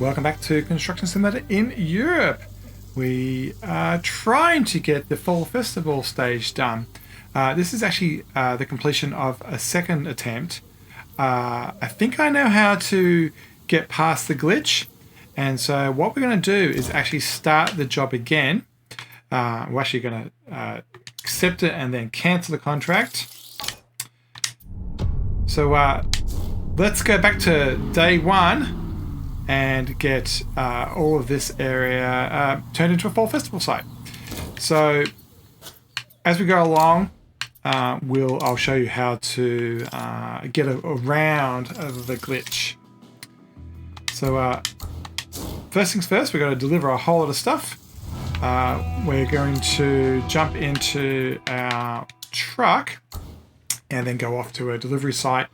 Welcome back to Construction Simulator in Europe. We are trying to get the Fall Festival stage done. This is actually the completion of a second attempt. I think I know how to get past the glitch. And so what we're going to do is actually start the job again. We're actually going to accept it and then cancel the contract. So let's go back to day one and get all of this area turned into a Fall Festival site. So as we go along, I'll show you how to get around the glitch. So first things first, we're going to deliver a whole lot of stuff. We're going to jump into our truck and then go off to a delivery site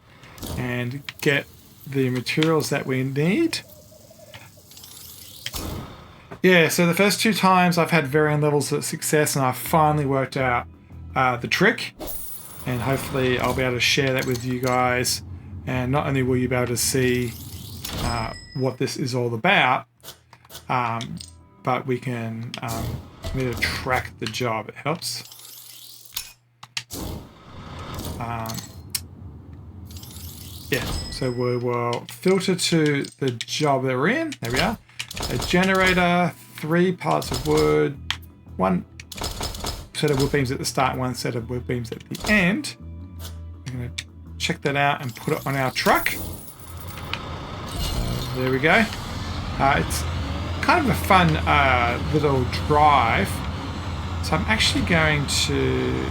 and get the materials that we need. Yeah, so the first two times I've had varying levels of success, and I've finally worked out the trick, and hopefully I'll be able to share that with you guys. And not only will you be able to see what this is all about, but we can need to track the job. It helps. Yeah, so we will filter to the job that we're in. There we are. A generator, 3 pallets of wood, 1 set of wood beams at the start, 1 set of wood beams at the end. We're going to check that out and put it on our truck. There we go. It's kind of a fun little drive. So I'm actually going to,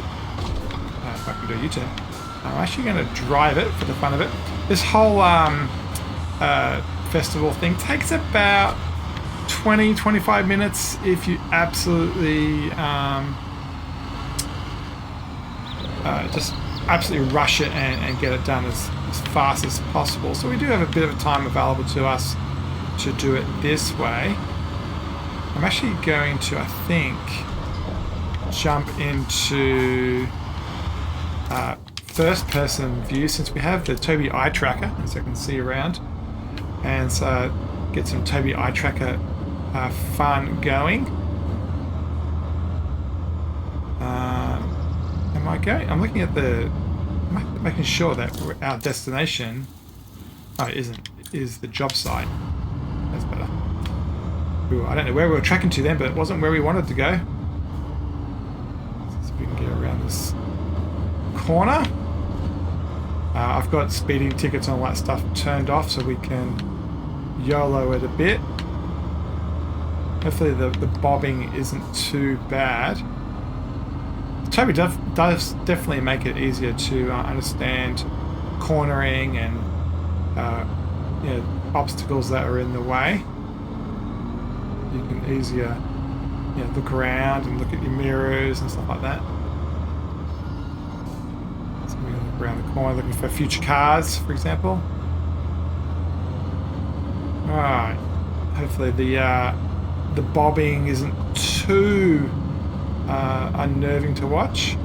if I can do a U-turn, I'm actually going to drive it for the fun of it. This whole festival thing takes about 20-25 minutes if you absolutely just absolutely rush it and get it done as fast as possible. So we do have a bit of time available to us to do it this way. I'm actually going to, I think, jump into first person view since we have the Tobii eye tracker, as I can see around, and so get some Tobii eye tracker fun going. Am I going? I'm looking at making sure that our destination, it isn't, is the job site. That's better. Ooh, I don't know where we were tracking to then, but it wasn't where we wanted to go. So we can get around this corner. I've got speeding tickets and all that stuff turned off so we can YOLO it a bit. Hopefully the bobbing isn't too bad. Tobii does definitely make it easier to understand cornering and obstacles that are in the way. You can easier look around and look at your mirrors and stuff like that. So we're going to look around the corner looking for future cars, for example. Alright, hopefully the bobbing isn't too unnerving to watch.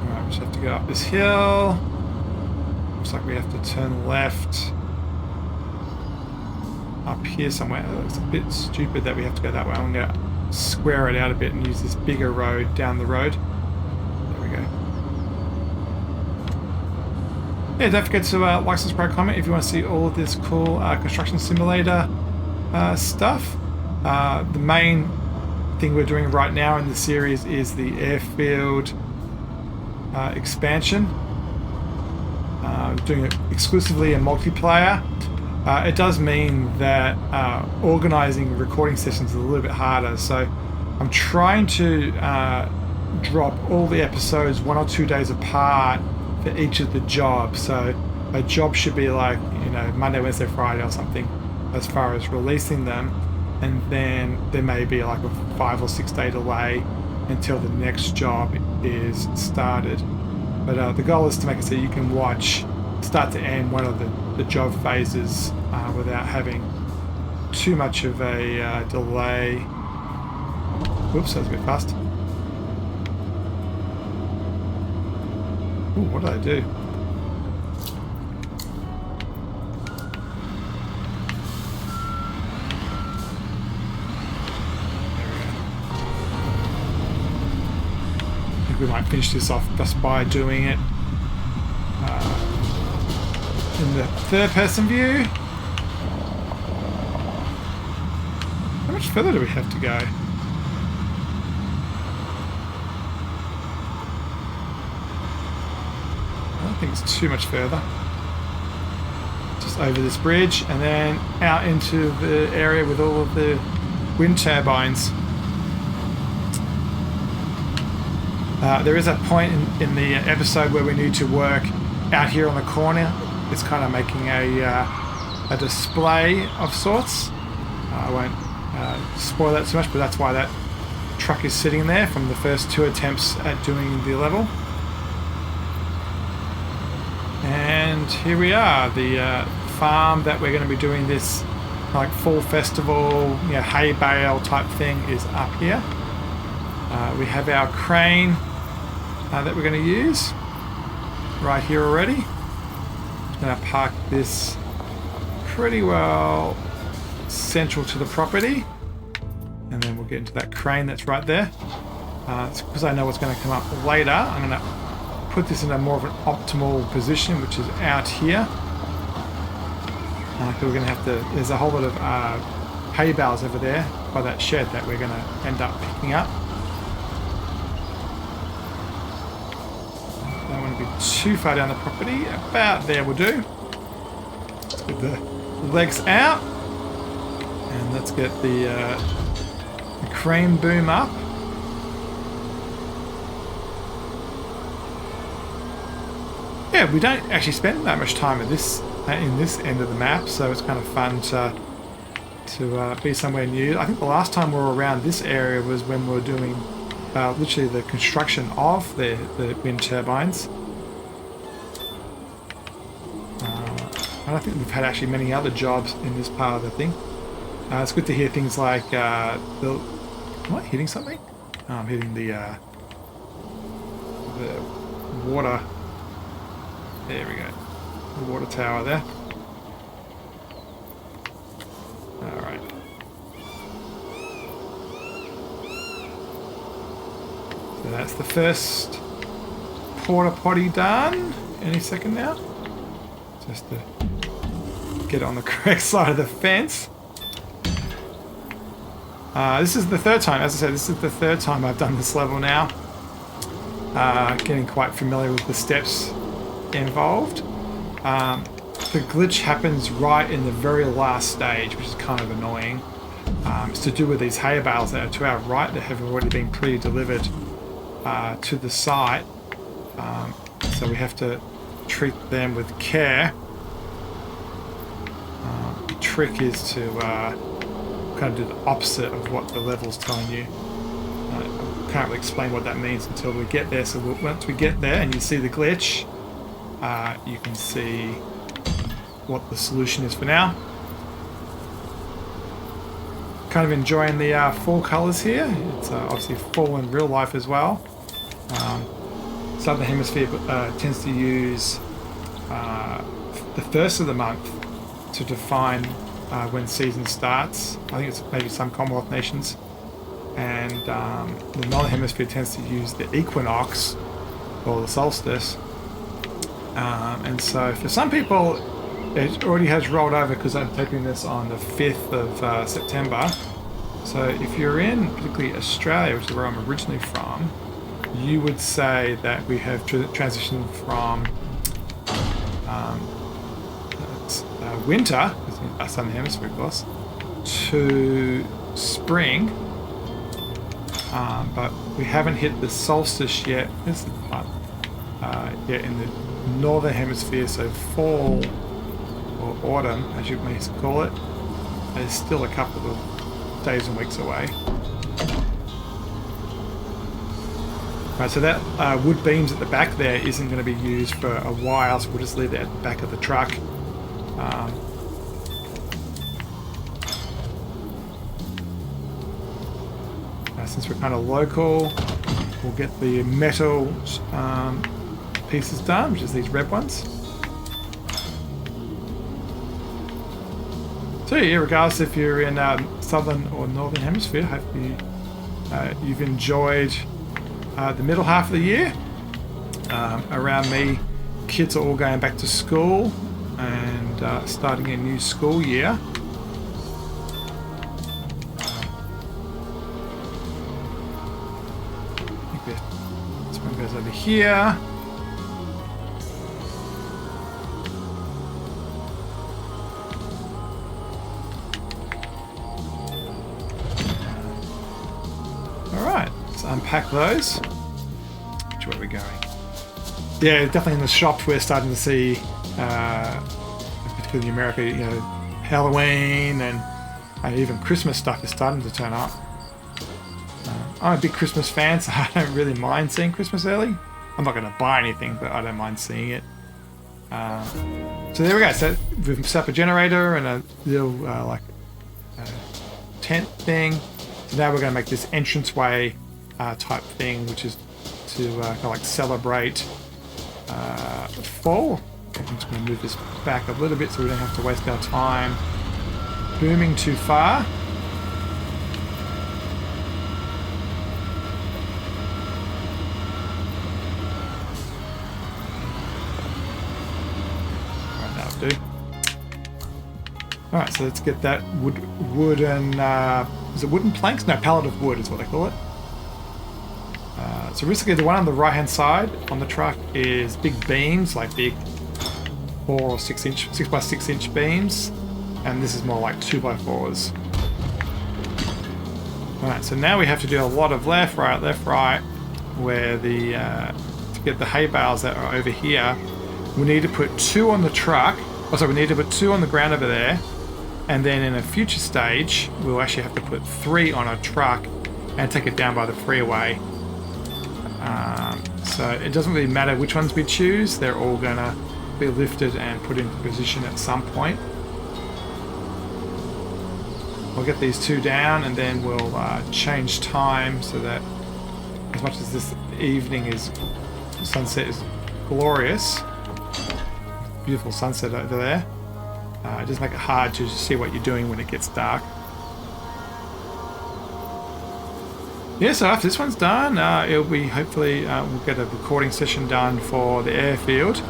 Alright, we just have to go up this hill. Looks like we have to turn left up here somewhere. It looks a bit stupid that we have to go that way. I'm going to square it out a bit and use this bigger road down the road. There we go. Yeah, don't forget to like, subscribe, comment if you want to see all of this cool construction simulator stuff. The main thing we're doing right now in the series is the Airfield Expansion. Doing it exclusively in multiplayer. It does mean that organizing recording sessions is a little bit harder, so I'm trying to drop all the episodes 1 or 2 days apart for each of the jobs. So a job should be like Monday, Wednesday, Friday or something as far as releasing them, and then there may be like a 5 or 6 day delay until the next job is started. But the goal is to make it so you can watch start to end one of the job phases without having too much of a delay. Whoops, that was a bit fast. Ooh, what did I do? we might finish this off just by doing it in the third-person view. How much further do we have to go? I don't think it's too much further. Just over this bridge and then out into the area with all of the wind turbines. There is a point in the episode where we need to work out here on the corner. It's kind of making a display of sorts. I won't spoil that too much, but that's why that truck is sitting there from the first 2 attempts at doing the level. And here we are, the farm that we're going to be doing this like fall festival, you know, hay bale type thing is up here. We have our crane that we're going to use right here already. I'm going to park this pretty well central to the property, and then we'll get into that crane that's right there. It's because I know what's going to come up later. I'm going to put this in a more of an optimal position, which is out here. We're going to have to, there's a whole lot of hay bales over there by that shed that we're going to end up picking up. Don't want to be too far down the property. About there will do. Let's get the legs out. And let's get the crane boom up. Yeah, we don't actually spend that much time in this end of the map, so it's kind of fun to be somewhere new. I think the last time we were around this area was when we were doing literally the construction of the wind turbines. I don't think we've had actually many other jobs in this part of the thing. It's good to hear things like am I hitting something? Oh, I'm hitting the water. There we go. The water tower there. Alright. So that's the first porta potty done. Any second now. Just to get on the correct side of the fence. This is the third time, as I said, this is the third time I've done this level now. Getting quite familiar with the steps involved. The glitch happens right in the very last stage, which is kind of annoying. It's to do with these hay bales that are to our right that have already been pre-delivered to the site. So we have to treat them with care. The trick is to kind of do the opposite of what the level's telling you. I can't really explain what that means until we get there. So once we get there and you see the glitch, you can see what the solution is for now. Kind of enjoying the fall colours here. It's obviously fall in real life as well. Southern Hemisphere tends to use the first of the month to define when season starts. I think it's maybe some Commonwealth nations. And the Northern Hemisphere tends to use the equinox or the solstice. And so for some people it already has rolled over because I'm taping this on the 5th of September. So if you're in particularly Australia, which is where I'm originally from, you would say that we have transitioned from winter, Southern Hemisphere of course, to spring. But we haven't hit the solstice yet. This is the part. Yet in the Northern Hemisphere, so fall or autumn, as you may call it, is still a couple of days and weeks away. Right, so that wood beams at the back there isn't going to be used for a while, so we'll just leave it at the back of the truck. Since we're kind of local, we'll get the metal pieces done, which is these red ones. So yeah, regardless if you're in Southern or Northern Hemisphere, hopefully you've enjoyed the middle half of the year. Around me, kids are all going back to school and starting a new school year. I think this one goes over here. Alright, let's unpack those. Which way are we going? Yeah, definitely in the shops we're starting to see, particularly in America, you know, Halloween and even Christmas stuff is starting to turn up. I'm a big Christmas fan, so I don't really mind seeing Christmas early. I'm not going to buy anything, but I don't mind seeing it. So there we go. So we've set up a generator and a little tent thing. So now we're going to make this entranceway type thing, which is to kind of like celebrate fall. I'm just going to move this back a little bit so we don't have to waste our time booming too far. Alright, that'll do. Alright, so let's get that wooden, is it wooden planks? No, pallet of wood is what they call it. So basically the one on the right hand side on the truck is big beams, like big 4 or 6 inch, 6 by 6 inch beams, and this is more like 2 by 4s. Alright, so now we have to do a lot of left, right, where the to get the hay bales that are over here, we need to put 2 on the truck. Oh, sorry, we need to put 2 on the ground over there, and then in a future stage, we'll actually have to put 3 on a truck and take it down by the freeway. So it doesn't really matter which ones we choose, they're all gonna be lifted and put into position at some point. We'll get these 2 down and then we'll change time so that as much as this evening is, the sunset is glorious, beautiful sunset over there, it does make it hard to see what you're doing when it gets dark. Yeah, so after this one's done, it'll be hopefully we'll get a recording session done for the airfield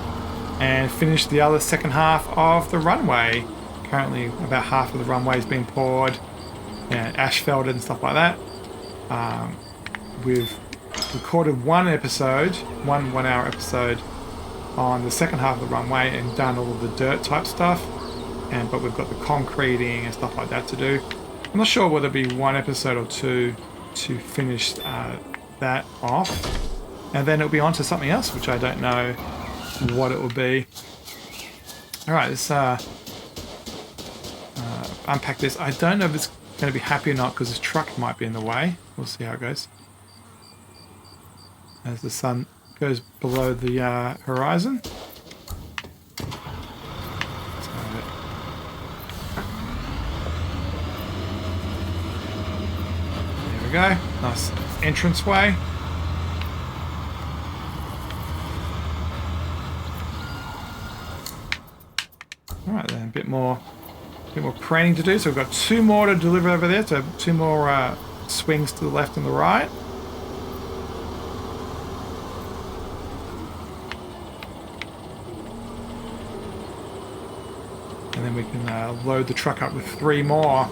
and finish the other second half of the runway. Currently about half of the runway is being poured and asphalted and stuff like that. We've recorded one episode, one 1 hour episode on the second half of the runway and done all of the dirt type stuff, but we've got the concreting and stuff like that to do. I'm not sure whether it'll be 1 episode or 2 to finish that off, and then it'll be on to something else, which I don't know what it will be. Alright, let's unpack this. I don't know if it's going to be happy or not because this truck might be in the way. We'll see how it goes as the sun goes below the horizon. Go. Nice entranceway. Alright then, a bit more craning to do. So we've got 2 more to deliver over there, so 2 more swings to the left and the right. And then we can load the truck up with 3 more.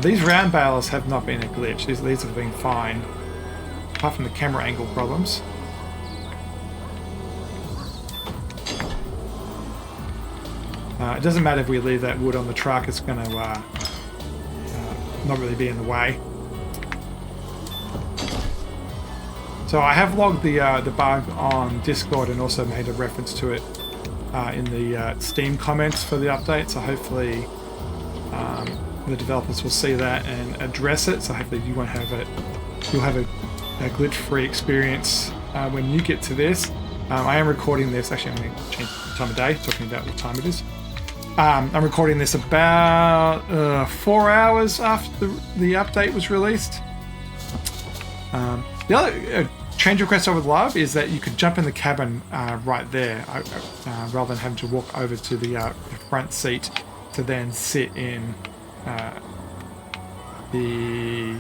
These round bales have not been a glitch. These have been fine, apart from the camera angle problems. It doesn't matter if we leave that wood on the truck; it's going to not really be in the way. So I have logged the bug on Discord and also made a reference to it in the Steam comments for the update. So hopefully the developers will see that and address it. So hopefully you won't have it. You'll have a glitch-free experience when you get to this. I am recording this. Actually, I'm going to change the time of day, talking about what time it is. I'm recording this about 4 hours after the update was released. The other change request I would love is that you could jump in the cabin right there, rather than having to walk over to the front seat to then sit in the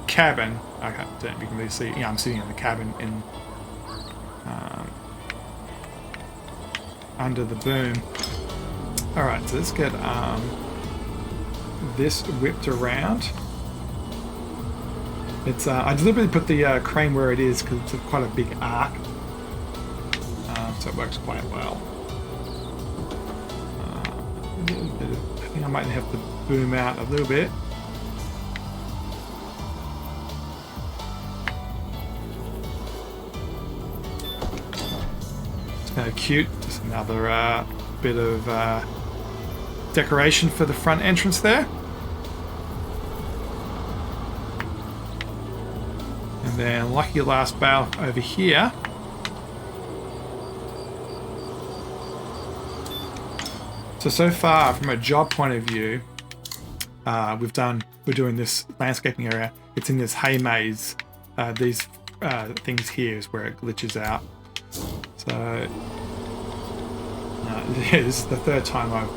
cabin. I don't know if you can really see. Yeah, I'm sitting in the cabin in under the boom. All right, so let's get this whipped around. It's I deliberately put the crane where it is because it's quite a big arc, so it works quite well. I think I might have to boom out a little bit. It's kind of cute. Just another bit of decoration for the front entrance there. And then lucky last bale over here. So far from a job point of view, we're doing this landscaping area. It's in this hay maze. These things here is where it glitches out. So this is the third time I've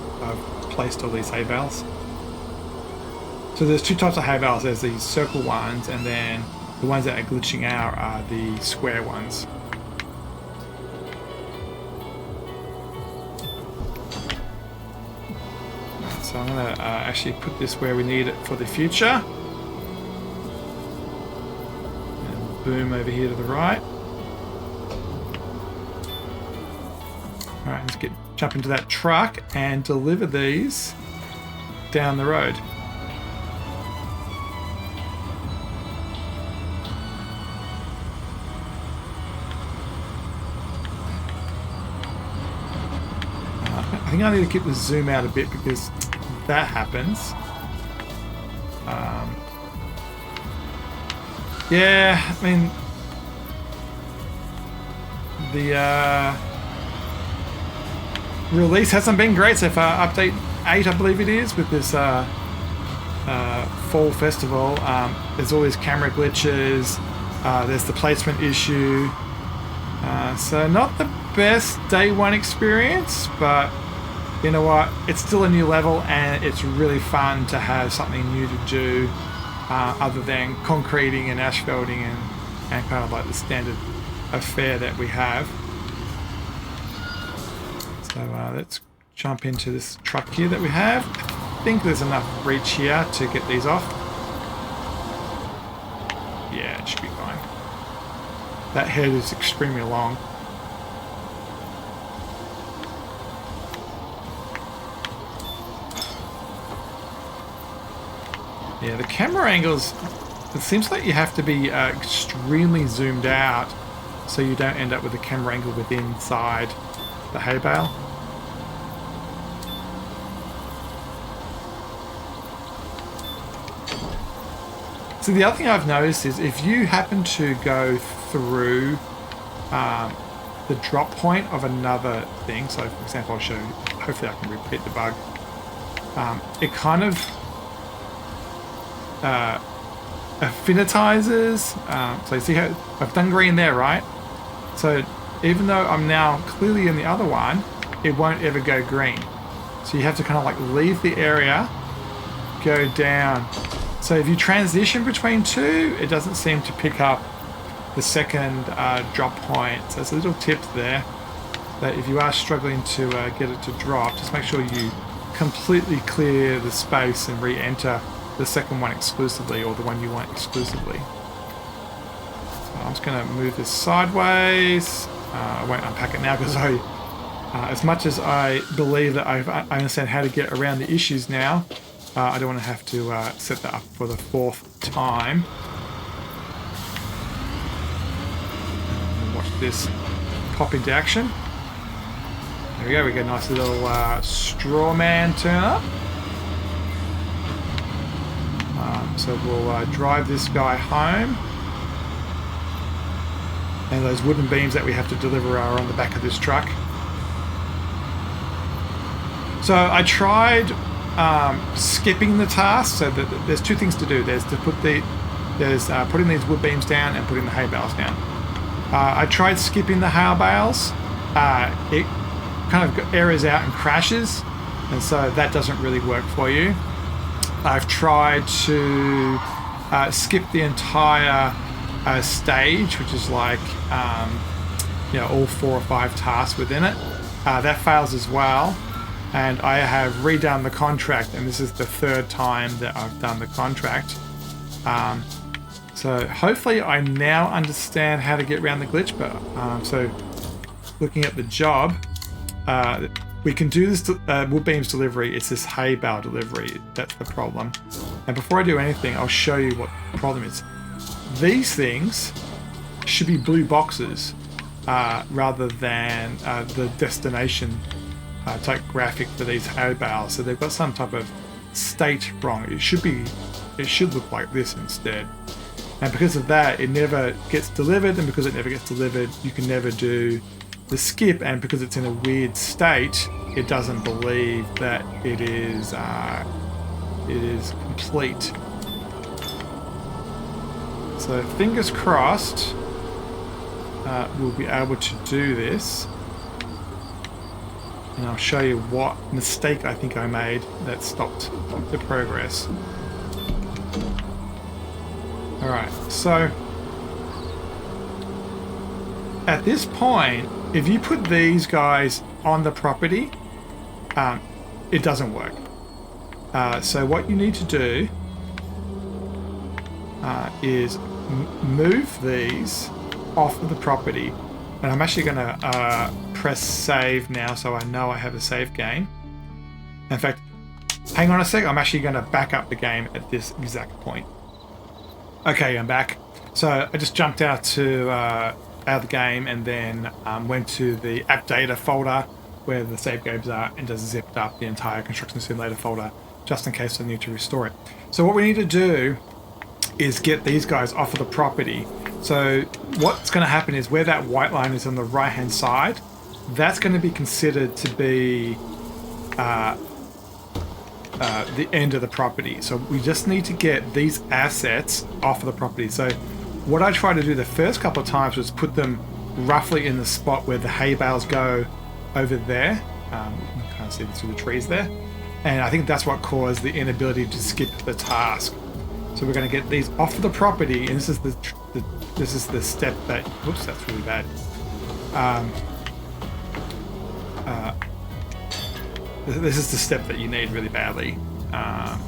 placed all these hay bales. So there's two types of hay bales. There's these circle ones, and then the ones that are glitching out are the square ones. So I'm going to actually put this where we need it for the future. And boom over here to the right. Alright, let's jump into that truck and deliver these down the road. I think I need to keep the zoom out a bit because that happens. Yeah, I mean, the release hasn't been great so far. Update 8, I believe it is, with this fall festival. There's all these camera glitches. There's the placement issue. So not the best day one experience, but you know what? It's still a new level, and it's really fun to have something new to do other than concreting and asphalting and kind of like the standard affair that we have. So let's jump into this truck here that we have. I think there's enough reach here to get these off. Yeah, it should be fine. That head is extremely long. Yeah, the camera angles, it seems like you have to be extremely zoomed out so you don't end up with a camera angle within inside the hay bale. So the other thing I've noticed is if you happen to go through the drop point of another thing, so for example I'll show you, hopefully I can repeat the bug, it kind of affinitizes. So you see how I've done green there, right? So even though I'm now clearly in the other one, it won't ever go green. So you have to kind of like leave the area, go down. So if you transition between two, it doesn't seem to pick up the second drop point. So it's a little tip there that if you are struggling to get it to drop, just make sure you completely clear the space and re-enter the second one exclusively, or the one you want exclusively. So I'm just going to move this sideways. I won't unpack it now because as much as I believe that I understand how to get around the issues now, I don't want to have to set that up for the 4th time. Watch this pop into action. There we go, we get a nice little straw man turn up. So we'll drive this guy home. And those wooden beams that we have to deliver are on the back of this truck. So I tried skipping the task. So there's two things to do. There's to putting these wood beams down and putting the hay bales down. I tried skipping the hay bales. It kind of errors out and crashes, and so that doesn't really work for you. I've tried to skip the entire stage, which is like all 4 or 5 tasks within it. That fails as well. And I have redone the contract, and this is the 3rd time that I've done the contract. So hopefully I now understand how to get around the glitch. But so looking at the job, we can do this wood beams delivery. It's this hay bale delivery that's the problem. And before I do anything, I'll show you what the problem is. These things should be blue boxes rather than the destination type graphic for these hay bales. So they've got some type of state wrong. It should look like this instead. And because of that, it never gets delivered, and because it never gets delivered, you can never do the skip, and because it's in a weird state, it doesn't believe that it is complete. So fingers crossed we'll be able to do this. And I'll show you what mistake I think I made that stopped the progress. Alright, so at this point, if you put these guys on the property, it doesn't work. So what you need to do is move these off of the property. And I'm actually going to press save now so I know I have a save game. In fact, hang on a sec, I'm actually going to back up the game at this exact point. Okay, I'm back. So I just jumped out of the game and then went to the app data folder where the save games are, and just zipped up the entire Construction Simulator folder just in case I need to restore it. So what we need to do is get these guys off of the property. So what's going to happen is where that white line is on the right hand side, that's going to be considered to be the end of the property. So we just need to get these assets off of the property. So what I tried to do the first couple of times was put them roughly in the spot where the hay bales go over there. You can kind of see this through the trees there. And I think that's what caused the inability to skip the task. So we're going to get these off of the property, and this is the step that, whoops, that's really bad. This is the step that you need really badly. And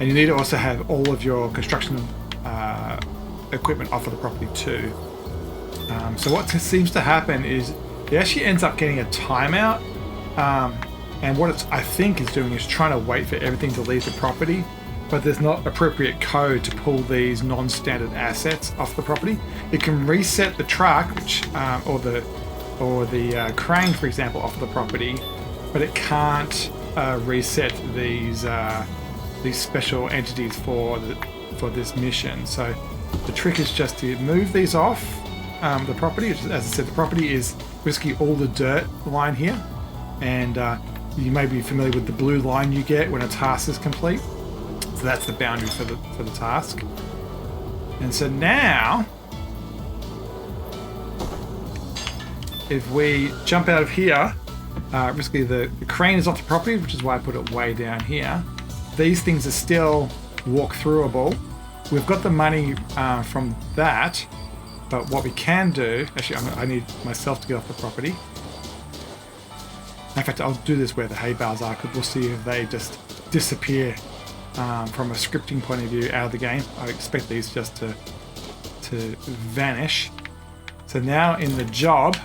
you need to also have all of your construction equipment off of the property too. So what seems to happen is it actually ends up getting a timeout. And what it's, I think, is doing is trying to wait for everything to leave the property, but there's not appropriate code to pull these non-standard assets off the property. It can reset the truck, which, or the crane, for example, off the property, but it can't reset these special entities for this mission. So the trick is just to move these off the property. As I said, the property is basically all the dirt line here, and you may be familiar with the blue line you get when a task is complete. So that's the boundary for the task. And so now, if we jump out of here, basically the crane is off the property, which is why I put it way down here. These things are still walk-throughable. We've got the money from that, but what we can do, actually I need myself to get off the property. In fact, I'll do this where the hay bales are, because we'll see if they just disappear from a scripting point of view out of the game. I expect these just to vanish. So now in the job,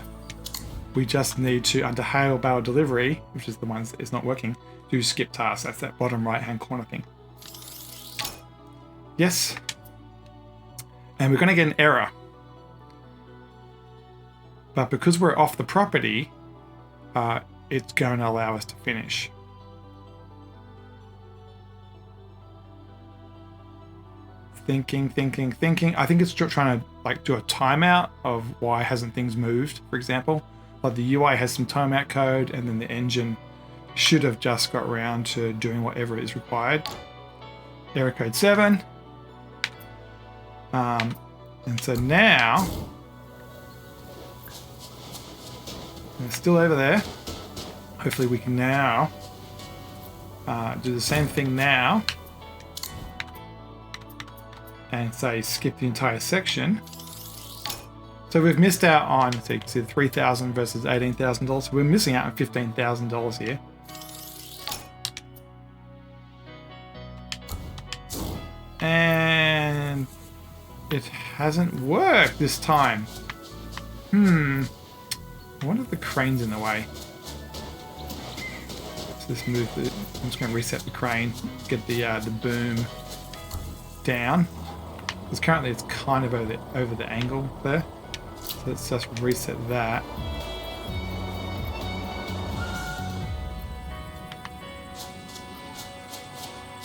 we just need to, under Hay Bale delivery, which is the one that's not working, do skip tasks. That's that bottom right hand corner thing. Yes. And we're going to get an error. But because we're off the property, it's going to allow us to finish. Thinking. I think it's trying to do a timeout of why hasn't things moved, for example. Like the UI has some timeout code, and then the engine should have just got around to doing whatever is required. Error code 7. And so now, it's still over there. Hopefully we can now do the same thing now. and say skip the entire section. So we've missed out on, so you can see $3,000 versus $18,000. We're missing out on $15,000 here. And it hasn't worked this time. I wonder if the crane's in the way. So let's move the, I'm just going to reset the crane, get the boom down. Because currently it's kind of over the angle there. So let's just reset that.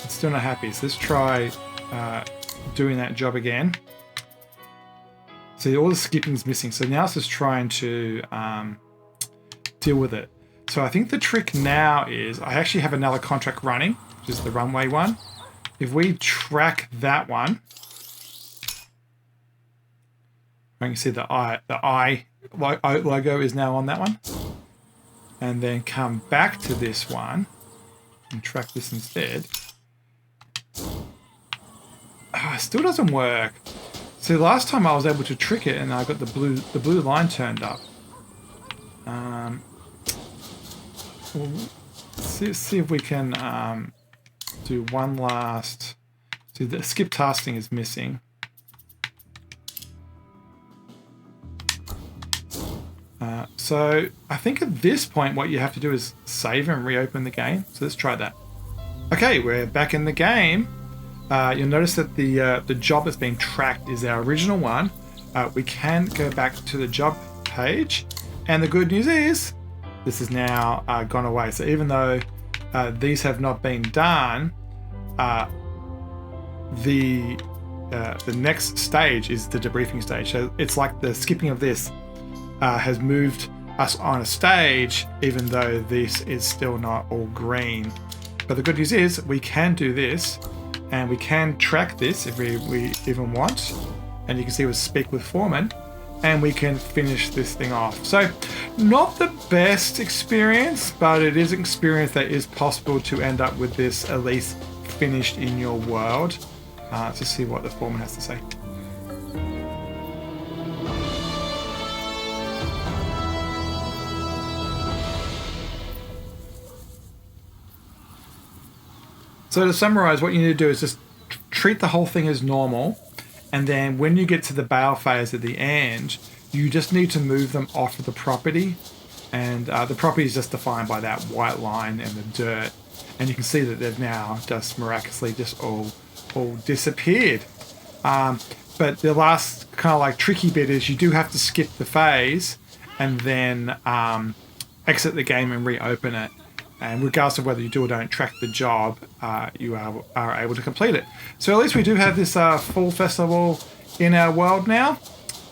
It's still not happy, so let's try doing that job again. So all the skipping's missing, so now it's just trying to deal with it. So I think the trick now is, I actually have another contract running, which is the runway one. If we track that one, you can see the I logo is now on that one. And then come back to this one and track this instead. It still doesn't work. See, last time I was able to trick it and I got the blue line turned up. Well, see if we can do one last. See, the skip tasking is missing. So I think at this point what you have to do is save and reopen the game. So let's try that. Okay, we're back in the game. You'll notice that the job that's being tracked is our original one. We can go back to the job page, and the good news is this is now gone away. So even though these have not been done, the next stage is the debriefing stage. So it's like the skipping of this has moved us on a stage, even though this is still not all green. But the good news is we can do this, and we can track this if we even want. And you can see we speak with Foreman, and we can finish this thing off. So not the best experience, but it is an experience that is possible to end up with this at least finished in your world. To see what the Foreman has to say. So to summarize, what you need to do is just treat the whole thing as normal, and then when you get to the bale phase at the end, you just need to move them off of the property, and the property is just defined by that white line and the dirt, and you can see that they've now just miraculously just all disappeared. But the last kind of like tricky bit is you do have to skip the phase and then exit the game and reopen it. And regardless of whether you do or don't track the job, you are able to complete it. So at least we do have this fall festival in our world now.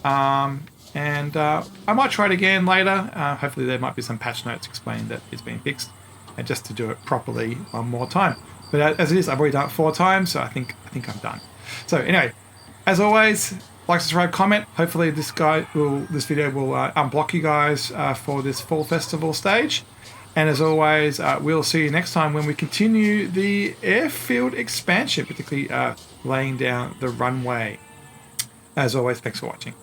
And I might try it again later. Hopefully there might be some patch notes explaining that it's been fixed, and just to do it properly one more time. But as it is, I've already done it 4 times, so I think I'm done. So anyway, as always, like, subscribe, comment. Hopefully this video will unblock you guys for this fall festival stage. And as always, we'll see you next time when we continue the Airfield Expansion, particularly laying down the runway. As always, thanks for watching.